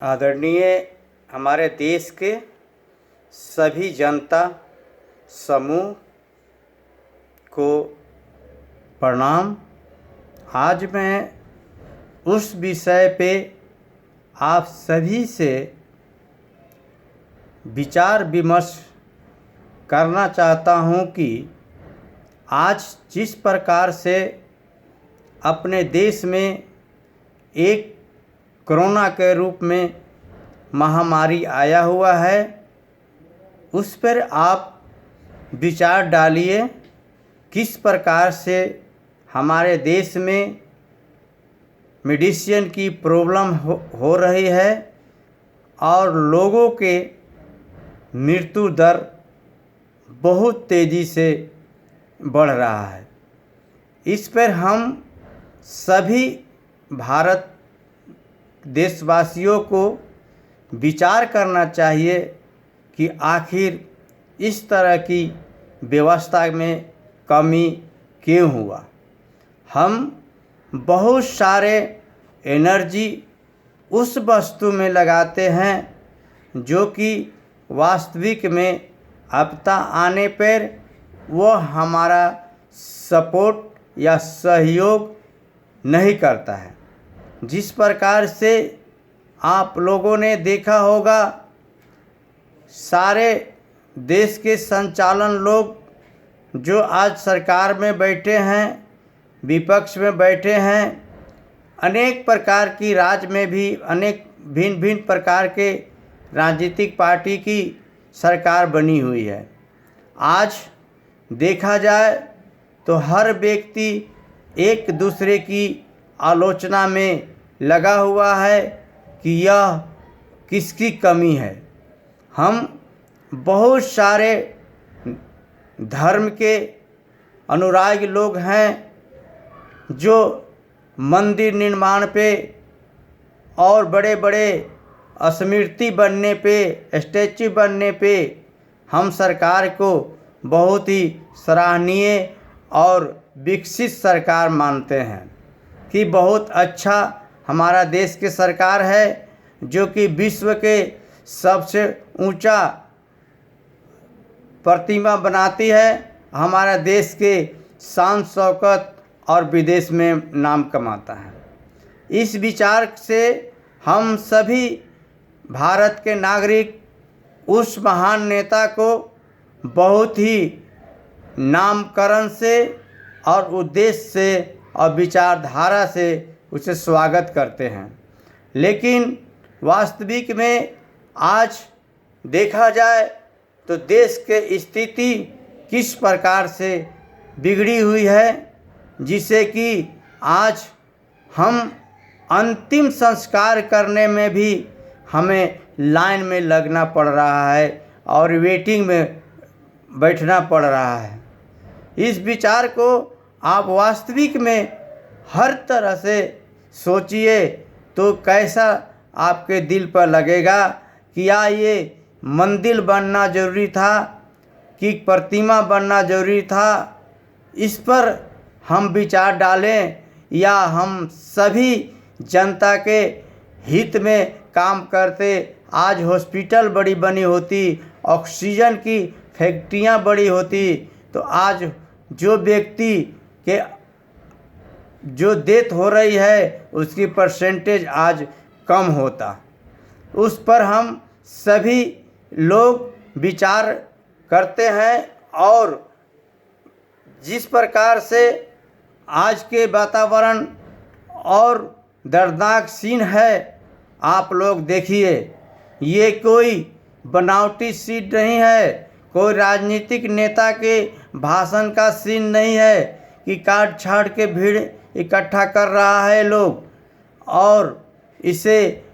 आदरणीय हमारे देश के सभी जनता समूह को प्रणाम। आज मैं उस विषय पे आप सभी से विचार विमर्श करना चाहता हूँ कि आज जिस प्रकार से अपने देश में एक कोरोना के रूप में महामारी आया हुआ है, उस पर आप विचार डालिए। किस प्रकार से हमारे देश में मेडिसिन की प्रॉब्लम हो रही है और लोगों के मृत्यु दर बहुत तेज़ी से बढ़ रहा है। इस पर हम सभी भारत देशवासियों को विचार करना चाहिए कि आखिर इस तरह की व्यवस्था में कमी क्यों हुआ। हम बहुत सारे एनर्जी उस वस्तु में लगाते हैं जो कि वास्तविक में आपदा आने पर वो हमारा सपोर्ट या सहयोग नहीं करता है। जिस प्रकार से आप लोगों ने देखा होगा, सारे देश के संचालन लोग जो आज सरकार में बैठे हैं, विपक्ष में बैठे हैं, अनेक प्रकार की राज्य में भी अनेक भिन्न भिन्न प्रकार के राजनीतिक पार्टी की सरकार बनी हुई है। आज देखा जाए तो हर व्यक्ति एक दूसरे की आलोचना में लगा हुआ है कि यह किसकी कमी है। हम बहुत सारे धर्म के अनुरागी लोग हैं जो मंदिर निर्माण पे और बड़े बड़े स्मृति बनने पे, स्टैच्यू बनने पे हम सरकार को बहुत ही सराहनीय और विकसित सरकार मानते हैं कि बहुत अच्छा हमारा देश की सरकार है, जो कि विश्व के सबसे ऊंचा प्रतिमा बनाती है। हमारा देश के शान शौकत और विदेश में नाम कमाता है। इस विचार से हम सभी भारत के नागरिक उस महान नेता को बहुत ही नामकरण से और उद्देश्य से और विचारधारा से उसे स्वागत करते हैं। लेकिन वास्तविक में आज देखा जाए तो देश के स्थिति किस प्रकार से बिगड़ी हुई है, जिसे कि आज हम अंतिम संस्कार करने में भी हमें लाइन में लगना पड़ रहा है और वेटिंग में बैठना पड़ रहा है। इस विचार को आप वास्तविक में हर तरह से सोचिए तो कैसा आपके दिल पर लगेगा कि क्या ये मंदिर बनना ज़रूरी था कि प्रतिमा बनना ज़रूरी था। इस पर हम विचार डालें या हम सभी जनता के हित में काम करते। आज हॉस्पिटल बड़ी बनी होती, ऑक्सीजन की फैक्ट्रियां बड़ी होती, तो आज जो व्यक्ति के जो डेथ हो रही है उसकी परसेंटेज आज कम होता। उस पर हम सभी लोग विचार करते हैं और जिस प्रकार से आज के वातावरण और दर्दनाक सीन है, आप लोग देखिए, ये कोई बनावटी सीन नहीं है, कोई राजनीतिक नेता के भाषण का सीन नहीं है कि काट छाट के भीड़ इकट्ठा कर रहा है लोग और इसे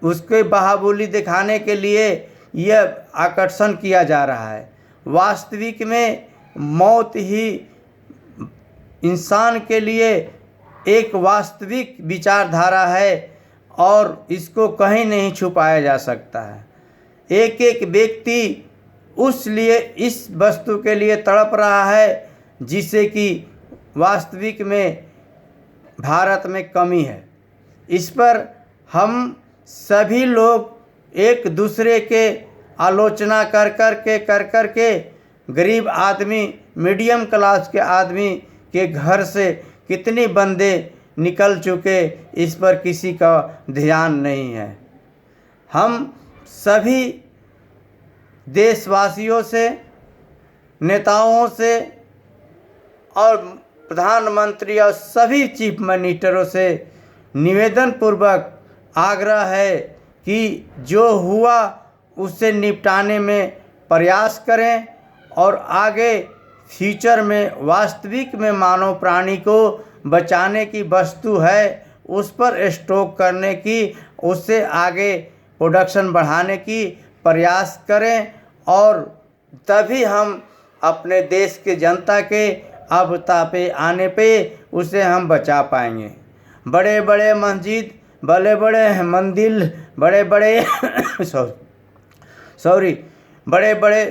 उसके बहादुरी दिखाने के लिए यह आकर्षण किया जा रहा है। वास्तविक में मौत ही इंसान के लिए एक वास्तविक विचारधारा है और इसको कहीं नहीं छुपाया जा सकता है। एक एक व्यक्ति उस लिए इस वस्तु के लिए तड़प रहा है जिसे कि वास्तविक में भारत में कमी है। इस पर हम सभी लोग एक दूसरे के आलोचना कर कर के गरीब आदमी, मीडियम क्लास के आदमी के घर से कितने बंदे निकल चुके, इस पर किसी का ध्यान नहीं है। हम सभी देशवासियों से, नेताओं से और प्रधानमंत्री और सभी चीफ मिनिस्टरों से निवेदन पूर्वक आग्रह है कि जो हुआ उससे निपटाने में प्रयास करें और आगे फ्यूचर में वास्तविक में मानव प्राणी को बचाने की वस्तु है उस पर स्टॉक करने की, उससे आगे प्रोडक्शन बढ़ाने की प्रयास करें और तभी हम अपने देश के जनता के आपदा पे आने पे उसे हम बचा पाएंगे। बड़े बड़े मस्जिद, बड़े बड़े मंदिर, बड़े बड़े बड़े बड़े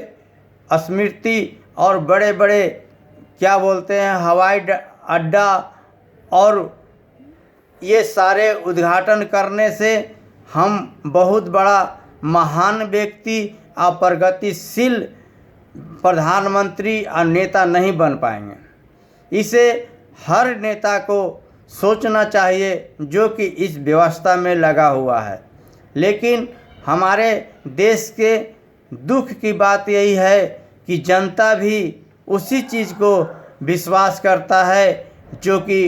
स्मृति और बड़े बड़े क्या बोलते हैं हवाई अड्डा और ये सारे उद्घाटन करने से हम बहुत बड़ा महान व्यक्ति और प्रगतिशील प्रधानमंत्री और नेता नहीं बन पाएंगे। इसे हर नेता को सोचना चाहिए जो कि इस व्यवस्था में लगा हुआ है। लेकिन हमारे देश के दुख की बात यही है कि जनता भी उसी चीज़ को विश्वास करता है जो कि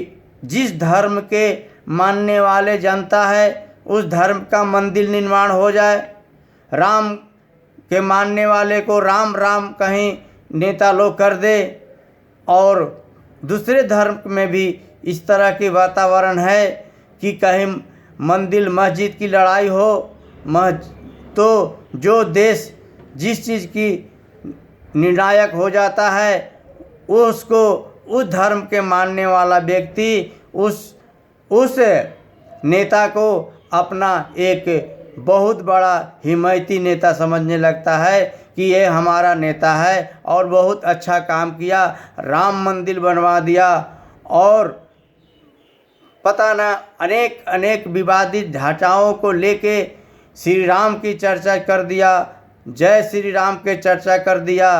जिस धर्म के मानने वाले जनता है उस धर्म का मंदिर निर्माण हो जाए, राम के मानने वाले को राम राम कहीं नेता लोग कर दे, और दूसरे धर्म में भी इस तरह की वातावरण है कि कहीं मंदिर मस्जिद की लड़ाई हो, तो जो देश जिस चीज़ की निर्णायक हो जाता है उसको उस धर्म के मानने वाला व्यक्ति उस नेता को अपना एक बहुत बड़ा हिमायती नेता समझने लगता है कि ये हमारा नेता है और बहुत अच्छा काम किया, राम मंदिर बनवा दिया और पता ना अनेक विवादित ढांचाओं को लेके श्री राम की चर्चा कर दिया, जय श्री राम के चर्चा कर दिया।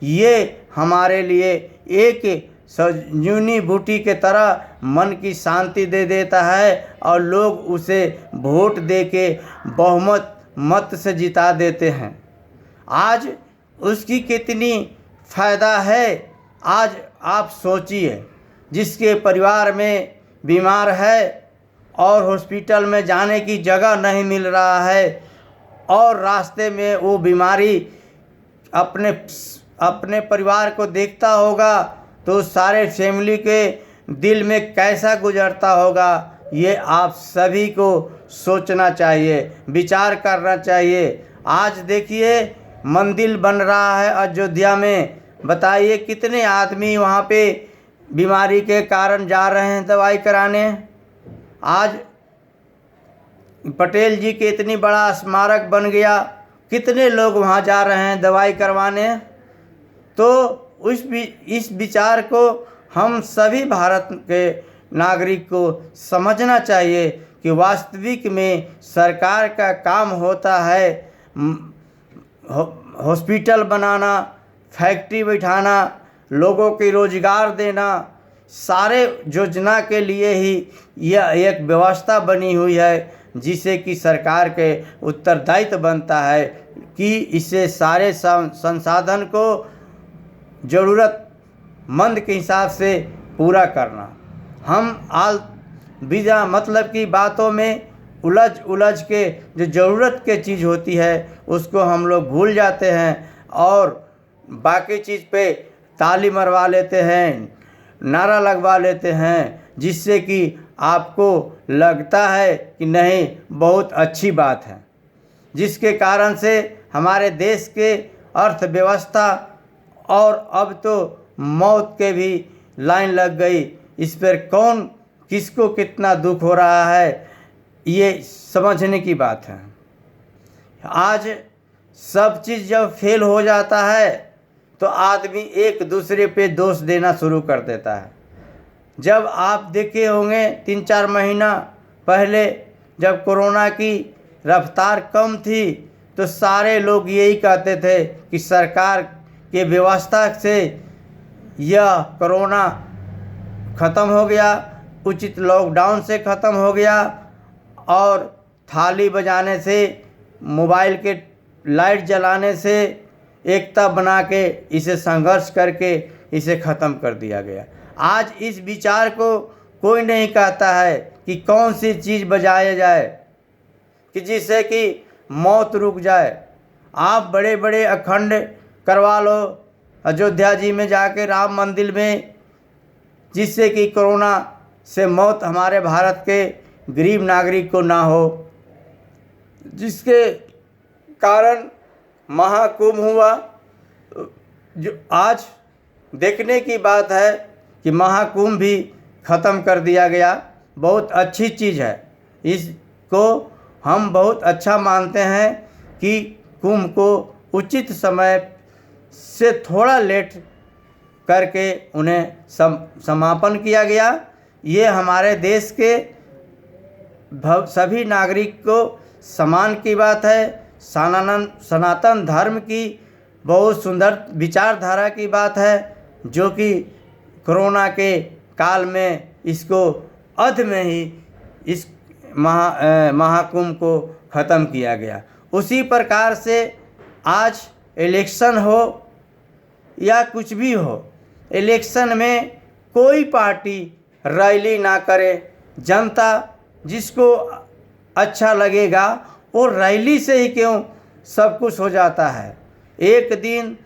ये हमारे लिए एक संजीवनी बूटी के तरह मन की शांति दे देता है और लोग उसे वोट दे के बहुमत मत से जिता देते हैं। आज उसकी कितनी फ़ायदा है, आज आप सोचिए, जिसके परिवार में बीमार है और हॉस्पिटल में जाने की जगह नहीं मिल रहा है और रास्ते में वो बीमारी अपने परिवार को देखता होगा तो सारे फैमिली के दिल में कैसा गुजरता होगा, ये आप सभी को सोचना चाहिए, विचार करना चाहिए। आज देखिए मंदिर बन रहा है अयोध्या में, बताइए कितने आदमी वहाँ पे बीमारी के कारण जा रहे हैं दवाई कराने। आज पटेल जी के इतनी बड़ा स्मारक बन गया, कितने लोग वहाँ जा रहे हैं दवाई करवाने। तो इस विचार को हम सभी भारत के नागरिक को समझना चाहिए कि वास्तविक में सरकार का काम होता है हॉस्पिटल बनाना, फैक्ट्री बैठाना, लोगों के रोजगार देना, सारे योजना के लिए ही यह एक व्यवस्था बनी हुई है जिसे कि सरकार के उत्तरदायित्व बनता है कि इसे सारे संसाधन को ज़रूरतमंद के हिसाब से पूरा करना। हम बिना मतलब की बातों में उलझ के जो ज़रूरत के चीज़ होती है उसको हम लोग भूल जाते हैं और बाकी चीज़ पे ताली मरवा लेते हैं, नारा लगवा लेते हैं, जिससे कि आपको लगता है कि नहीं बहुत अच्छी बात है, जिसके कारण से हमारे देश के अर्थव्यवस्था और अब तो मौत के भी लाइन लग गई। इस पर कौन किसको कितना दुख हो रहा है ये समझने की बात है। आज सब चीज़ जब फेल हो जाता है तो आदमी एक दूसरे पे दोष देना शुरू कर देता है। जब आप देखे होंगे 3-4 महीना पहले जब कोरोना की रफ्तार कम थी तो सारे लोग यही कहते थे कि सरकार के व्यवस्था से यह कोरोना ख़त्म हो गया, उचित लॉकडाउन से ख़त्म हो गया और थाली बजाने से, मोबाइल के लाइट जलाने से, एकता बना के इसे संघर्ष करके इसे ख़त्म कर दिया गया। आज इस विचार को कोई नहीं कहता है कि कौन सी चीज़ बजाया जाए कि जिससे कि मौत रुक जाए। आप बड़े बड़े अखंड करवा लो अयोध्या जी में जाके राम मंदिर में, जिससे कि कोरोना से मौत हमारे भारत के गरीब नागरिक को ना हो, जिसके कारण महाकुंभ हुआ। जो आज देखने की बात है कि महाकुंभ भी ख़त्म कर दिया गया। बहुत अच्छी चीज़ है, इसको हम बहुत अच्छा मानते हैं कि कुंभ को उचित समय से थोड़ा लेट करके उन्हें समापन किया गया। ये हमारे देश के सभी नागरिक को सम्मान की बात है। सनातन धर्म की बहुत सुंदर विचारधारा की बात है, जो कि कोरोना के काल में इसको अध में ही इस महाकुंभ को ख़त्म किया गया। उसी प्रकार से आज इलेक्शन हो या कुछ भी हो, इलेक्शन में कोई पार्टी रैली ना करे। जनता जिसको अच्छा लगेगा वो रैली से ही क्यों सब कुछ हो जाता है। एक दिन,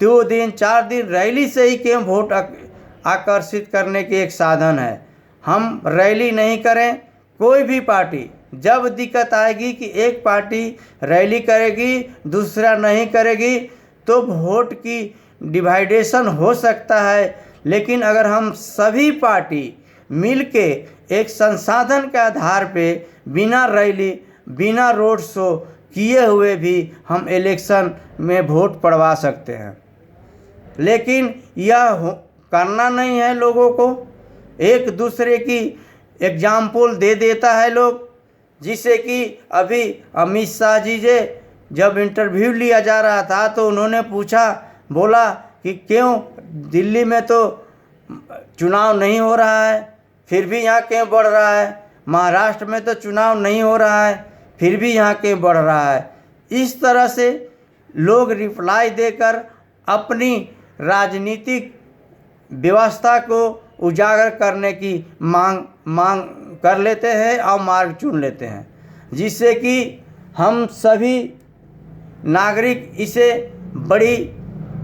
2 दिन, 4 दिन रैली से ही क्यों वोट आकर्षित करने की एक साधन है। हम रैली नहीं करें, कोई भी पार्टी। जब दिक्कत आएगी कि एक पार्टी रैली करेगी दूसरा नहीं करेगी तो वोट की डिवाइडेशन हो सकता है। लेकिन अगर हम सभी पार्टी मिलके एक संसाधन के आधार पे बिना रैली, बिना रोड शो किए हुए भी हम इलेक्शन में वोट पड़वा सकते हैं। लेकिन यह करना नहीं है लोगों को। एक दूसरे की एग्जाम्पल दे देता है लोग, जिसे कि अभी अमित शाह जी जे जब इंटरव्यू लिया जा रहा था तो उन्होंने पूछा, बोला कि क्यों दिल्ली में तो चुनाव नहीं हो रहा है फिर भी यहाँ क्यों बढ़ रहा है, महाराष्ट्र में तो चुनाव नहीं हो रहा है फिर भी यहाँ क्यों बढ़ रहा है। इस तरह से लोग रिप्लाई देकर अपनी राजनीतिक व्यवस्था को उजागर करने की मांग कर लेते हैं और मार्ग चुन लेते हैं, जिससे कि हम सभी नागरिक इसे बड़ी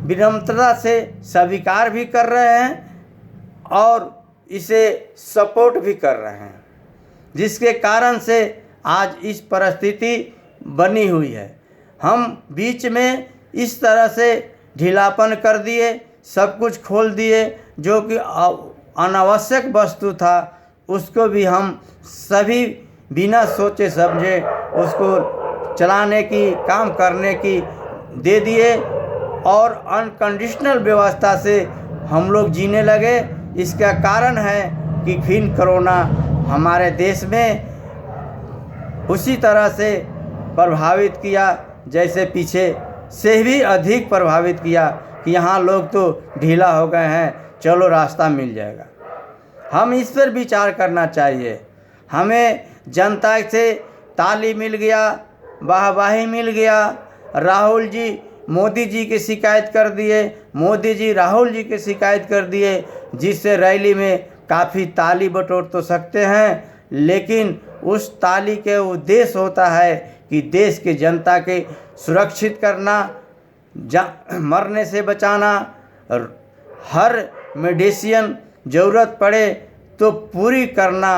विनम्रता से स्वीकार भी कर रहे हैं और इसे सपोर्ट भी कर रहे हैं, जिसके कारण से आज इस परिस्थिति बनी हुई है। हम बीच में इस तरह से ढीलापन कर दिए, सब कुछ खोल दिए, जो कि अनावश्यक वस्तु था उसको भी हम सभी बिना सोचे समझे उसको चलाने की, काम करने की दे दिए और अनकंडीशनल व्यवस्था से हम लोग जीने लगे। इसका कारण है कि फिर कोरोना हमारे देश में उसी तरह से प्रभावित किया जैसे पीछे से भी अधिक प्रभावित किया कि यहाँ लोग तो ढीला हो गए हैं, चलो रास्ता मिल जाएगा। हम इस पर विचार करना चाहिए। हमें जनता से ताली मिल गया, वाहवाही मिल गया, राहुल जी मोदी जी की शिकायत कर दिए, मोदी जी राहुल जी की शिकायत कर दिए, जिससे रैली में काफ़ी ताली बटोर तो सकते हैं, लेकिन उस ताली के उद्देश्य होता है कि देश के जनता के सुरक्षित करना, मरने से बचाना, हर मेडिसिन ज़रूरत पड़े तो पूरी करना,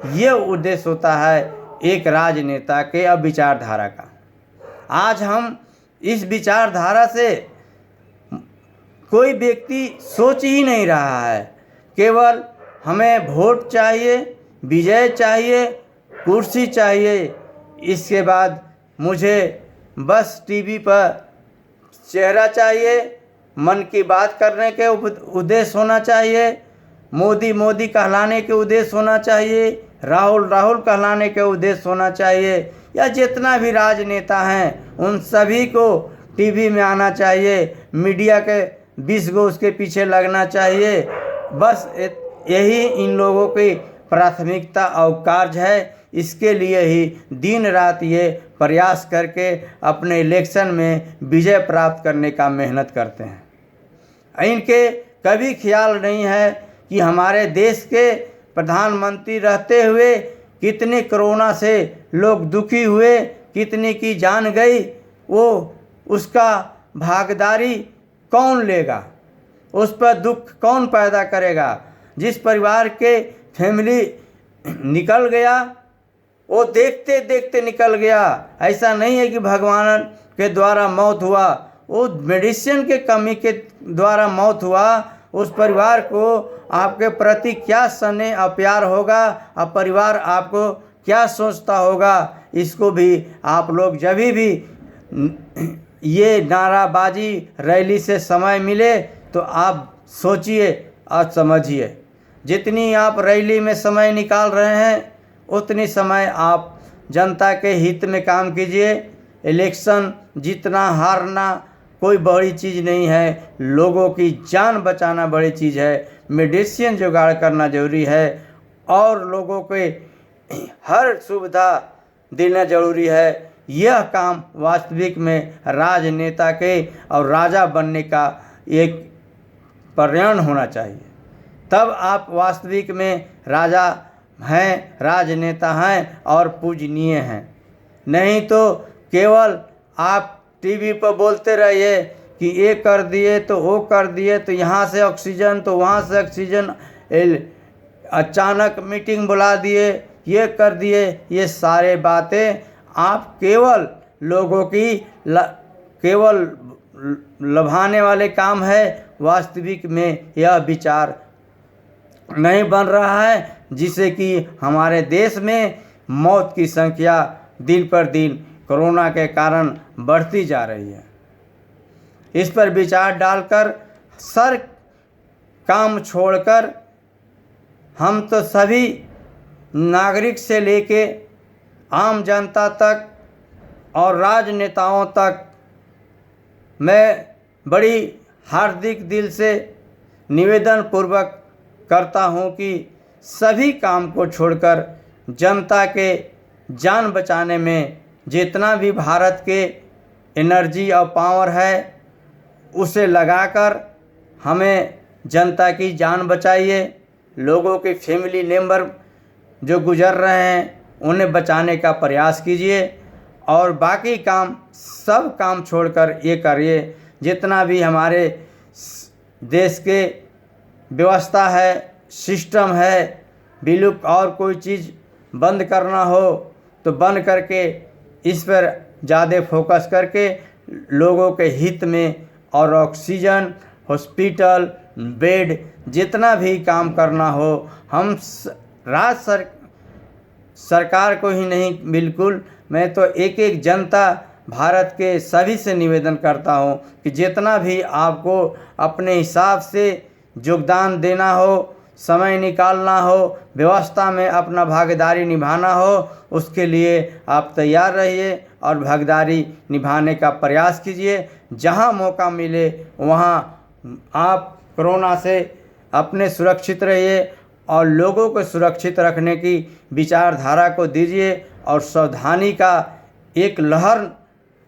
ये उद्देश्य होता है एक राजनेता के अब विचारधारा का। आज हम इस विचारधारा से कोई व्यक्ति सोच ही नहीं रहा है। केवल हमें वोट चाहिए, विजय चाहिए, कुर्सी चाहिए, इसके बाद मुझे बस टीवी पर चेहरा चाहिए, मन की बात करने के उद्देश्य होना चाहिए, मोदी मोदी कहलाने के उद्देश्य होना चाहिए, राहुल राहुल कहलाने के उद्देश्य होना चाहिए। या जितना भी राजनेता हैं उन सभी को टीवी में आना चाहिए, मीडिया के 20 गो उसके पीछे लगना चाहिए। बस यही इन लोगों की प्राथमिकता और कार्य है। इसके लिए ही दिन रात ये प्रयास करके अपने इलेक्शन में विजय प्राप्त करने का मेहनत करते हैं। इनके कभी ख्याल नहीं है कि हमारे देश के प्रधानमंत्री रहते हुए कितने कोरोना से लोग दुखी हुए, कितने की जान गई, वो उसका भागीदारी कौन लेगा, उस पर दुख कौन पैदा करेगा। जिस परिवार के फैमिली निकल गया वो देखते देखते निकल गया। ऐसा नहीं है कि भगवान के द्वारा मौत हुआ, वो मेडिसिन के कमी के द्वारा मौत हुआ। उस परिवार को आपके प्रति क्या स्नेह और प्यार होगा और परिवार आपको क्या सोचता होगा, इसको भी आप लोग जब भी ये नाराबाजी रैली से समय मिले तो आप सोचिए और समझिए। जितनी आप रैली में समय निकाल रहे हैं उतनी समय आप जनता के हित में काम कीजिए। इलेक्शन जीतना हारना कोई बड़ी चीज़ नहीं है, लोगों की जान बचाना बड़ी चीज़ है। मेडिसिन जुगाड़ करना जरूरी है और लोगों के हर सुविधा देना जरूरी है। यह काम वास्तविक में राजनेता के और राजा बनने का एक प्रण होना चाहिए। तब आप वास्तविक में राजा हैं, राजनेता हैं और पूजनीय हैं। नहीं तो केवल आप टीवी पर बोलते रहिए कि ये कर दिए तो वो कर दिए, तो यहाँ से ऑक्सीजन तो वहाँ से ऑक्सीजन, अचानक मीटिंग बुला दिए, ये कर दिए। ये सारे बातें आप केवल लोगों की केवल लुभाने वाले काम है। वास्तविक में यह विचार नहीं बन रहा है, जिससे कि हमारे देश में मौत की संख्या दिन पर दिन कोरोना के कारण बढ़ती जा रही है। इस पर विचार डालकर सर काम छोड़कर हम तो सभी नागरिक से लेके आम जनता तक और राजनेताओं तक मैं बड़ी हार्दिक दिल से निवेदन पूर्वक करता हूं कि सभी काम को छोड़कर जनता के जान बचाने में जितना भी भारत के एनर्जी और पावर है उसे लगाकर हमें जनता की जान बचाइए। लोगों के फैमिली मेंबर जो गुजर रहे हैं उन्हें बचाने का प्रयास कीजिए और बाकी काम सब काम छोड़कर ये करिए। जितना भी हमारे देश के व्यवस्था है, सिस्टम है, बिल्कुल और कोई चीज़ बंद करना हो तो बंद करके इस पर ज़्यादा फोकस करके लोगों के हित में और ऑक्सीजन, हॉस्पिटल, बेड जितना भी काम करना हो हम सरकार को ही नहीं, बिल्कुल मैं तो एक एक जनता भारत के सभी से निवेदन करता हूँ कि जितना भी आपको अपने हिसाब से योगदान देना हो, समय निकालना हो, व्यवस्था में अपना भागीदारी निभाना हो, उसके लिए आप तैयार रहिए और भागीदारी निभाने का प्रयास कीजिए। जहाँ मौका मिले वहाँ आप कोरोना से अपने सुरक्षित रहिए और लोगों को सुरक्षित रखने की विचारधारा को दीजिए और सावधानी का एक लहर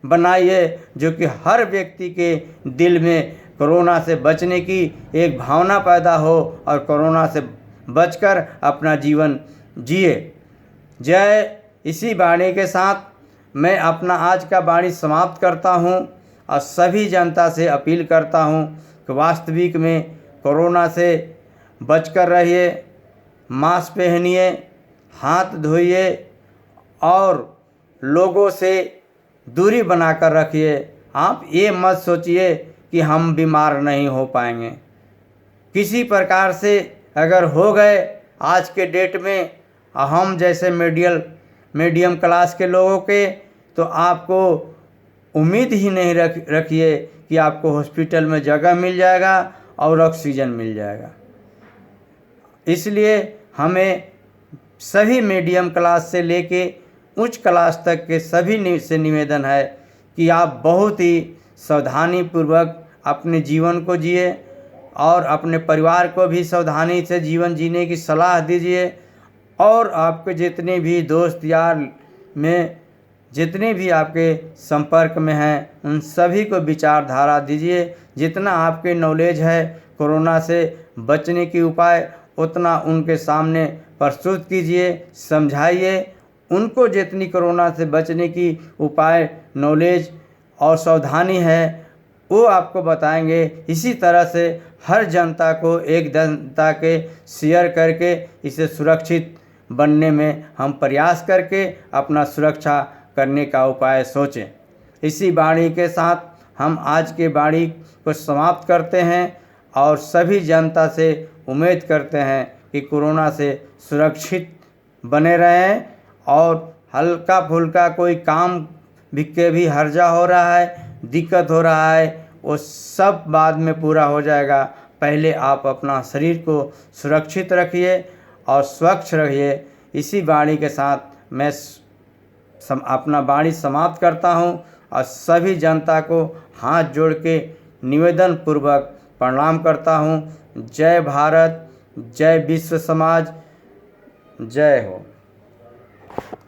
बनाइए जो कि हर व्यक्ति के दिल में कोरोना से बचने की एक भावना पैदा हो और कोरोना से बचकर अपना जीवन जिए। जय। इसी वाणी के साथ मैं अपना आज का वाणी समाप्त करता हूँ और सभी जनता से अपील करता हूँ कि वास्तविक में कोरोना से बचकर रहिए, मास्क पहनिए, हाथ धोइए और लोगों से दूरी बनाकर रखिए। आप ये मत सोचिए कि हम बीमार नहीं हो पाएंगे। किसी प्रकार से अगर हो गए आज के डेट में हम जैसे मीडियम क्लास के लोगों के, तो आपको उम्मीद ही नहीं रखिए कि आपको हॉस्पिटल में जगह मिल जाएगा और ऑक्सीजन मिल जाएगा। इसलिए हमें सभी मीडियम क्लास से लेके उच्च क्लास तक के सभी से निवेदन है कि आप बहुत ही सावधानी पूर्वक अपने जीवन को जिए और अपने परिवार को भी सावधानी से जीवन जीने की सलाह दीजिए। और आपके जितने भी दोस्त यार में जितने भी आपके संपर्क में हैं उन सभी को विचारधारा दीजिए। जितना आपके नॉलेज है कोरोना से बचने की उपाय उतना उनके सामने प्रस्तुत कीजिए, समझाइए। उनको जितनी कोरोना से बचने की उपाय नॉलेज और सावधानी है वो आपको बताएंगे। इसी तरह से हर जनता को एक जनता के शेयर करके इसे सुरक्षित बनने में हम प्रयास करके अपना सुरक्षा करने का उपाय सोचें। इसी वाणी के साथ हम आज के वाणी को समाप्त करते हैं और सभी जनता से उम्मीद करते हैं कि कोरोना से सुरक्षित बने रहें। और हल्का फुल्का कोई काम के भी हर्जा हो रहा है, दिक्कत हो रहा है, वो सब बाद में पूरा हो जाएगा। पहले आप अपना शरीर को सुरक्षित रखिए और स्वच्छ रहिए। इसी वाणी के साथ मैं अपना वाणी समाप्त करता हूँ और सभी जनता को हाथ जोड़ के निवेदन पूर्वक प्रणाम करता हूँ। जय भारत, जय विश्व समाज, जय हो।